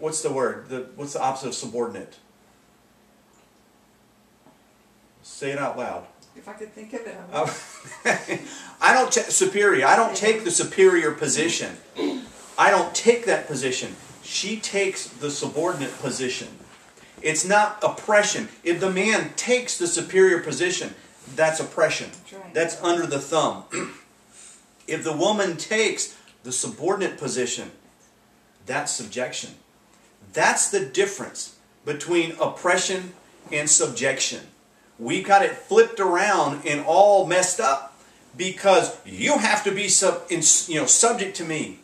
what's the word? What's the opposite of subordinate? Say it out loud. If I could think of it. I don't superior. I don't take the superior position. I don't take that position. She takes the subordinate position. It's not oppression. If the man takes the superior position, that's oppression. That's under the thumb. If the woman takes the subordinate position, that's subjection. That's the difference between oppression and subjection. We got it flipped around and all messed up because you have to be subject to me.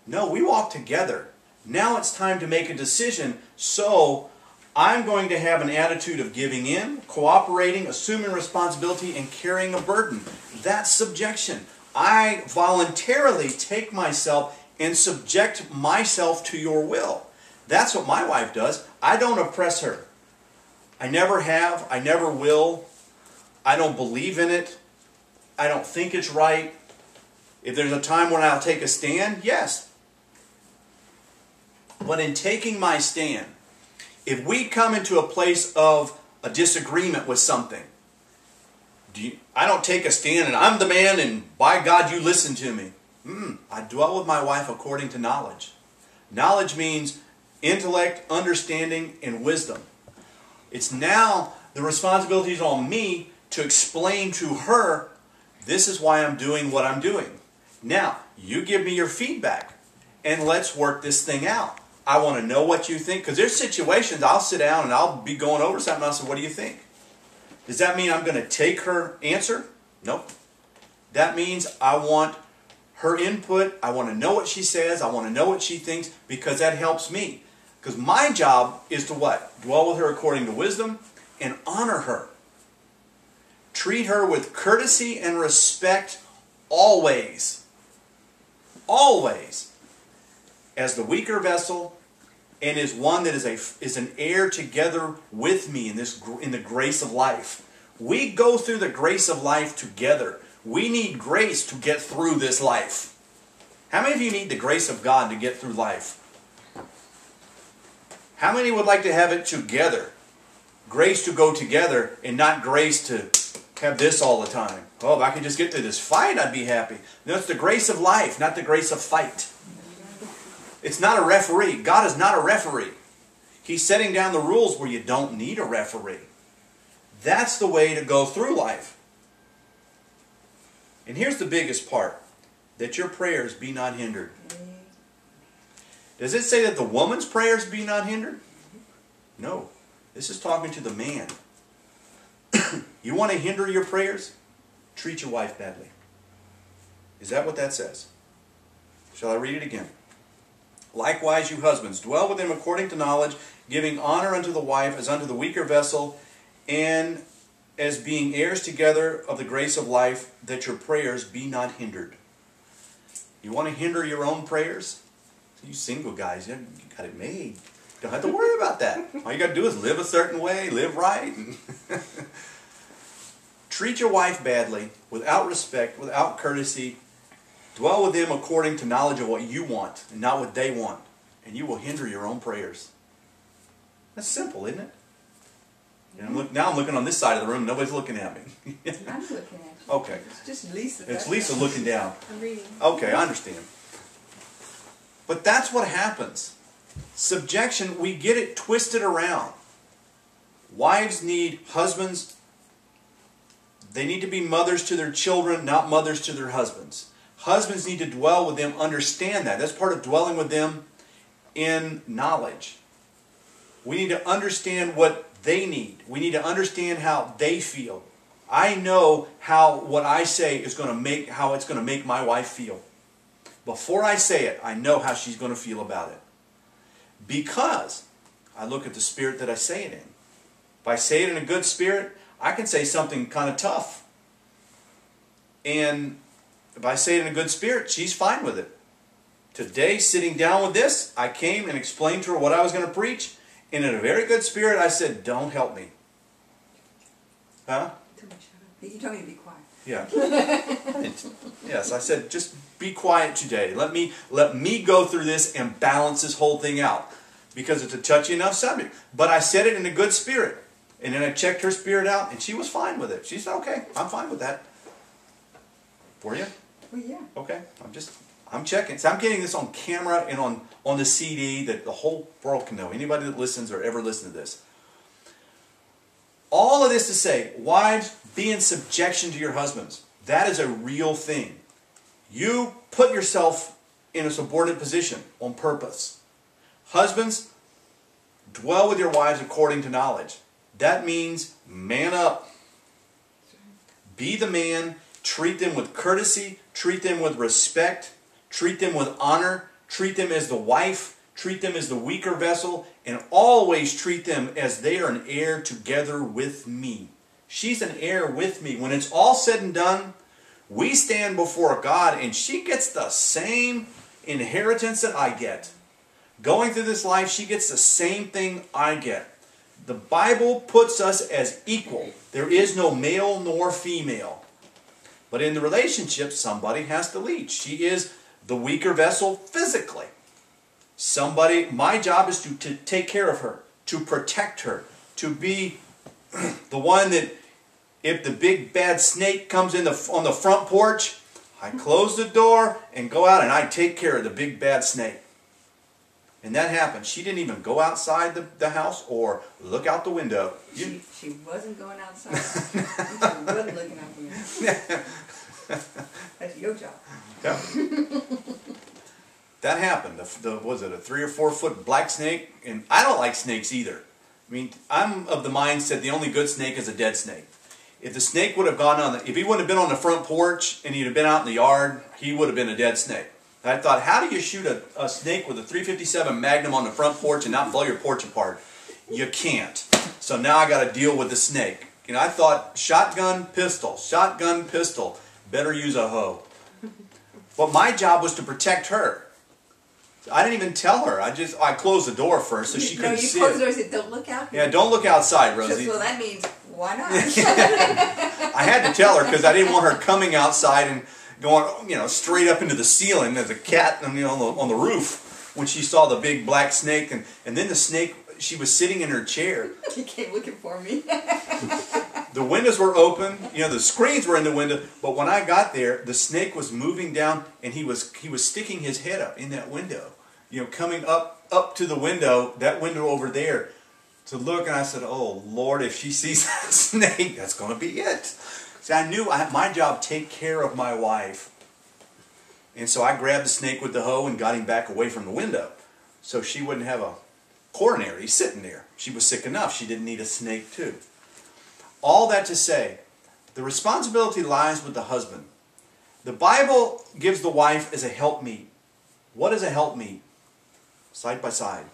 No, we walk together. Now it's time to make a decision. So I'm going to have an attitude of giving in, cooperating, assuming responsibility, and carrying a burden. That's subjection. I voluntarily take myself and subject myself to your will. That's what my wife does. I don't oppress her. I never have. I never will. I don't believe in it. I don't think it's right. If there's a time when I'll take a stand, yes. But in taking my stand, if we come into a place of a disagreement with something, I don't take a stand and I'm the man and by God you listen to me. I dwell with my wife according to knowledge. Knowledge means intellect, understanding, and wisdom. It's now the responsibility is on me to explain to her, this is why I'm doing what I'm doing. Now, you give me your feedback and let's work this thing out. I want to know what you think, because there's situations I'll sit down and I'll be going over something and I'll say, what do you think? Does that mean I'm going to take her answer? Nope. That means I want her input. I want to know what she says. I want to know what she thinks, because that helps me. Because my job is to what? Dwell with her according to wisdom and honor her. Treat her with courtesy and respect always. Always. As the weaker vessel and is one that is an heir together with me in the grace of life. We go through the grace of life together. We need grace to get through this life. How many of you need the grace of God to get through life? How many would like to have it together? Grace to go together and not grace to have this all the time. Oh, if I could just get through this fight, I'd be happy. No, it's the grace of life, not the grace of fight. It's not a referee. God is not a referee. He's setting down the rules where you don't need a referee. That's the way to go through life. And here's the biggest part. That your prayers be not hindered. Does it say that the woman's prayers be not hindered? No. This is talking to the man. You want to hinder your prayers? Treat your wife badly. Is that what that says? Shall I read it again? Likewise, you husbands, dwell with him according to knowledge, giving honor unto the wife as unto the weaker vessel, and as being heirs together of the grace of life, that your prayers be not hindered. You want to hinder your own prayers? You single guys, you got it made. Don't have to worry about that. All you got to do is live a certain way, live right. Treat your wife badly, without respect, without courtesy. Dwell with them according to knowledge of what you want and not what they want. And you will hinder your own prayers. That's simple, isn't it? And now I'm looking on this side of the room. Nobody's looking at me. I'm looking at you. Okay. It's just Lisa. It's Lisa looking down. I'm reading. Okay, I understand. But that's what happens. Subjection, we get it twisted around. Wives need husbands. They need to be mothers to their children, not mothers to their husbands. Husbands need to dwell with them, understand that. That's part of dwelling with them in knowledge. We need to understand what they need. We need to understand how they feel. I know how what I say is going to make, how it's going to make my wife feel. Before I say it, I know how she's going to feel about it. Because I look at the spirit that I say it in. If I say it in a good spirit, I can say something kind of tough. And if I say it in a good spirit, she's fine with it. Today, sitting down with this, I came and explained to her what I was going to preach. And in a very good spirit, I said, don't help me. Huh? You told me to be quiet. Yeah. Yes, I said, just be quiet today. Let me go through this and balance this whole thing out. Because it's a touchy enough subject. But I said it in a good spirit. And then I checked her spirit out, and she was fine with it. She said, okay, I'm fine with that. For you? Well, yeah. Okay. I'm checking. So I'm getting this on camera and on the CD that the whole world can know. Anybody that listens or ever listens to this. All of this to say, wives, be in subjection to your husbands. That is a real thing. You put yourself in a subordinate position on purpose. Husbands, dwell with your wives according to knowledge. That means man up. Be the man. Treat them with courtesy. Treat them with respect. Treat them with honor. Treat them as the wife. Treat them as the weaker vessel. And always treat them as they are an heir together with me. She's an heir with me. When it's all said and done, we stand before God and she gets the same inheritance that I get. Going through this life, she gets the same thing I get. The Bible puts us as equal. There is no male nor female. But in the relationship, somebody has to lead. She is the weaker vessel physically. My job is to take care of her, to protect her, to be the one that if the big bad snake comes in on the front porch, I close the door and go out and I take care of the big bad snake. And that happened. She didn't even go outside the house or look out the window. She wasn't going outside. She wasn't looking out the window. That's your job. Yeah. That happened. Was it a 3 or 4 foot black snake? And I don't like snakes either. I mean, I'm of the mindset the only good snake is a dead snake. If the snake would have gone if he wouldn't have been on the front porch and he'd have been out in the yard, he would have been a dead snake. I thought, how do you shoot a snake with a .357 Magnum on the front porch and not blow your porch apart? You can't. So now I got to deal with the snake. You know, I thought, shotgun, pistol, better use a hoe. But my job was to protect her. I didn't even tell her. I closed the door first so she couldn't see it. No, you closed the door and said, don't look out here. Yeah, don't look outside, Rosie. Well, that means, why not? I had to tell her because I didn't want her coming outside and going, straight up into the ceiling as a cat on the roof when she saw the big black snake. And then the snake, she was sitting in her chair. He came looking for me. The windows were open, the screens were in the window, but when I got there, the snake was moving down and he was sticking his head up in that window, coming up to the window, that window over there, to look, and I said, oh Lord, if she sees that snake, that's going to be it. See, I knew my job, take care of my wife. And so I grabbed the snake with the hoe and got him back away from the window so she wouldn't have a coronary sitting there. She was sick enough, she didn't need a snake too. All that to say, the responsibility lies with the husband. The Bible gives the wife as a helpmeet. What is a helpmeet? Side by side.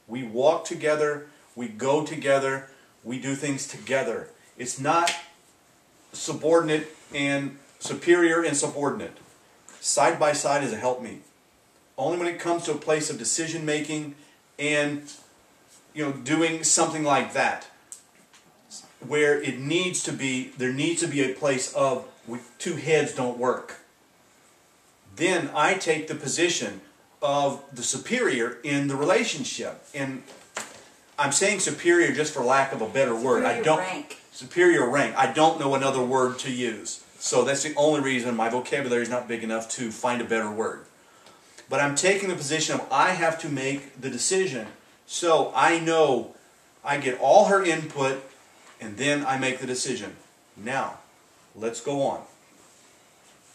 We walk together, we go together, we do things together. It's not subordinate and superior and subordinate. Side by side is a helpmeet. Only when it comes to a place of decision making and doing something like that, where there needs to be a place of two heads don't work. Then I take the position of the superior in the relationship. And I'm saying superior just for lack of a better word. Superior rank. I don't know another word to use. So that's the only reason my vocabulary is not big enough to find a better word. But I'm taking the position of I have to make the decision. So I know I get all her input and then I make the decision. Now, let's go on.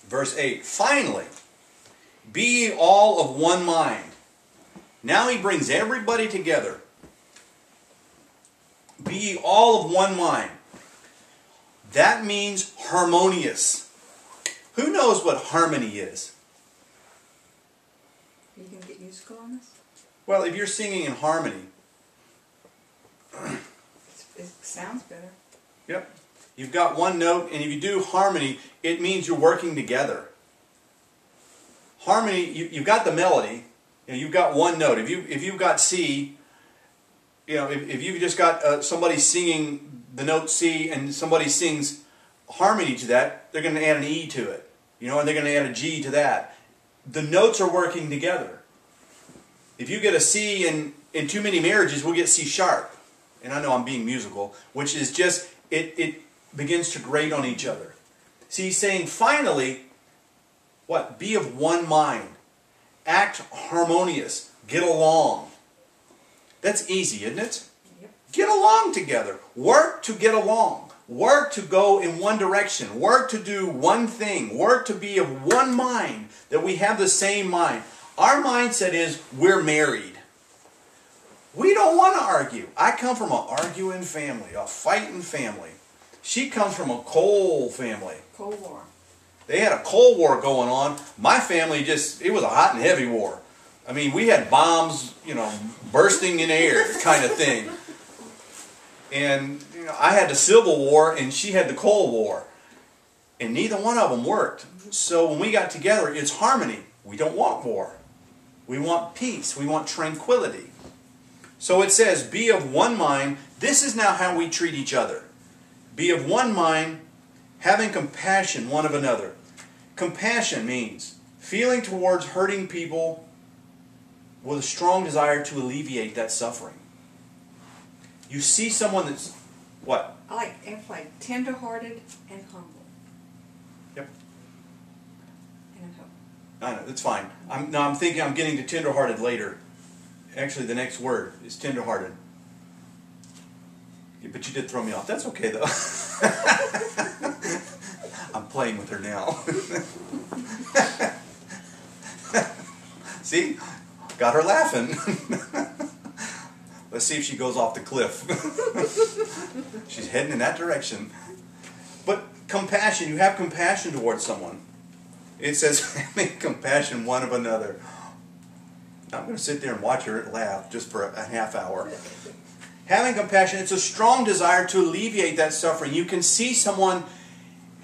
Verse 8. Finally, be ye all of one mind. Now he brings everybody together. Be ye all of one mind. That means harmonious. Who knows what harmony is? You can get musical on this? Well, if you're singing in harmony. It sounds better. Yep. You've got one note, and if you do harmony, it means you're working together. Harmony, you've got the melody, you've got one note. If you've got C, if you've just got somebody singing the note C and somebody sings harmony to that, they're going to add an E to it. You know, and they're going to add a G to that. The notes are working together. If you get a C in too many marriages, we'll get C sharp. And I know I'm being musical, which is just, it begins to grate on each other. See, he's saying, finally, what? Be of one mind. Act harmonious. Get along. That's easy, isn't it? Yep. Get along together. Work to get along. Work to go in one direction. Work to do one thing. Work to be of one mind, that we have the same mind. Our mindset is, we're married. We don't want to argue. I come from an arguing family, a fighting family. She comes from a coal family. Cold War. They had a Cold War going on. My family it was a hot and heavy war. I mean, we had bombs, you know, bursting in air kind of thing. And you know, I had the Civil War and she had the Cold War. And neither one of them worked. So when we got together, it's harmony. We don't want war. We want peace. We want tranquility. So it says, be of one mind. This is now how we treat each other. Be of one mind, having compassion one of another. Compassion means feeling towards hurting people with a strong desire to alleviate that suffering. You see someone that's, what? I like tender-hearted and humble. Yep. And humble. I know, that's fine. I'm thinking I'm getting to tender-hearted later. Actually, the next word is tender-hearted. Yeah, but you did throw me off. That's okay, though. I'm playing with her now. See? Got her laughing. Let's see if she goes off the cliff. She's heading in that direction. But compassion, you have compassion towards someone. It says, having compassion one of another. I'm going to sit there and watch her laugh just for a half hour. Having compassion, it's a strong desire to alleviate that suffering. You can see someone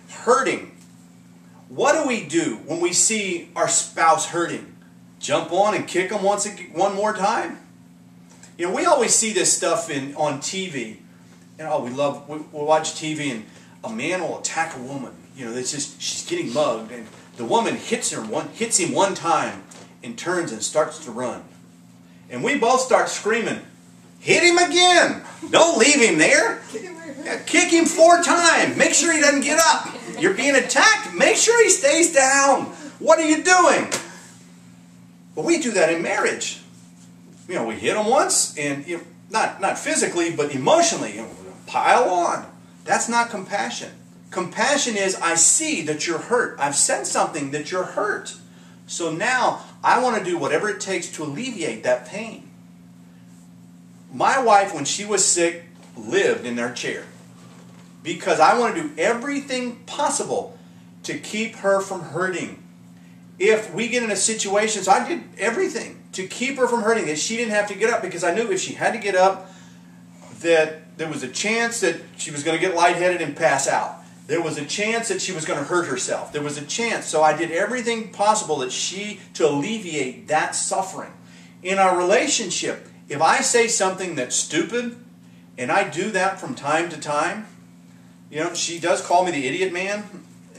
hurting. What do we do when we see our spouse hurting? Jump on and kick them one more time? You know, we always see this stuff on TV. You know, we watch TV and a man will attack a woman. You know, she's getting mugged and the woman hits him one time and turns and starts to run. And we both start screaming, hit him again! Don't leave him there! Kick him 4 times! Make sure he doesn't get up! You're being attacked! Make sure he stays down! What are you doing? But we do that in marriage. You know, we hit him once, and not physically, but emotionally, pile on. That's not compassion. Compassion is, I see that you're hurt. I've said something that you're hurt. So now, I want to do whatever it takes to alleviate that pain. My wife, when she was sick, lived in their chair. Because I want to do everything possible to keep her from hurting. If we get in a situation, so I did everything to keep her from hurting, that she didn't have to get up, because I knew if she had to get up, that there was a chance that she was going to get lightheaded and pass out. There was a chance that she was going to hurt herself. There was a chance. So I did everything possible to alleviate that suffering. In our relationship, if I say something that's stupid, and I do that from time to time, you know, she does call me the idiot man,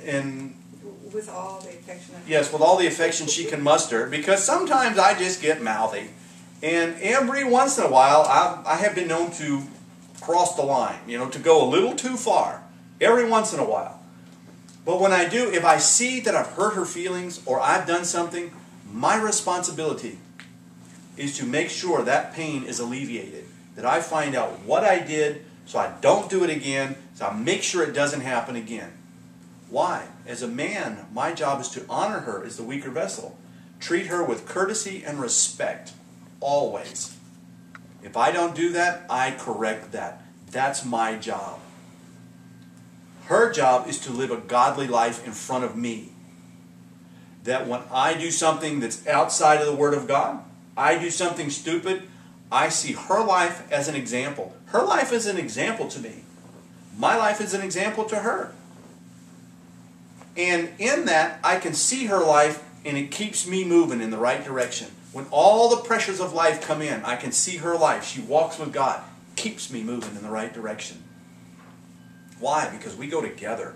and with all the affection. Yes, with all the affection she can muster, because sometimes I just get mouthy. And every once in a while, I have been known to cross the line, you know, to go a little too far. Every once in a while. But when I do, if I see that I've hurt her feelings or I've done something, my responsibility is to make sure that pain is alleviated. That I find out what I did so I don't do it again, so I make sure it doesn't happen again. Why? As a man, my job is to honor her as the weaker vessel. Treat her with courtesy and respect. Always. If I don't do that, I correct that. That's my job. Her job is to live a godly life in front of me. That when I do something that's outside of the Word of God, I do something stupid, I see her life as an example. Her life is an example to me. My life is an example to her. And in that, I can see her life, and it keeps me moving in the right direction. When all the pressures of life come in, I can see her life. She walks with God. Keeps me moving in the right direction. Why? Because we go together.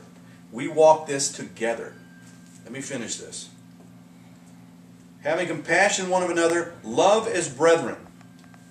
We walk this together. Let me finish this. Having compassion one of another, love as brethren.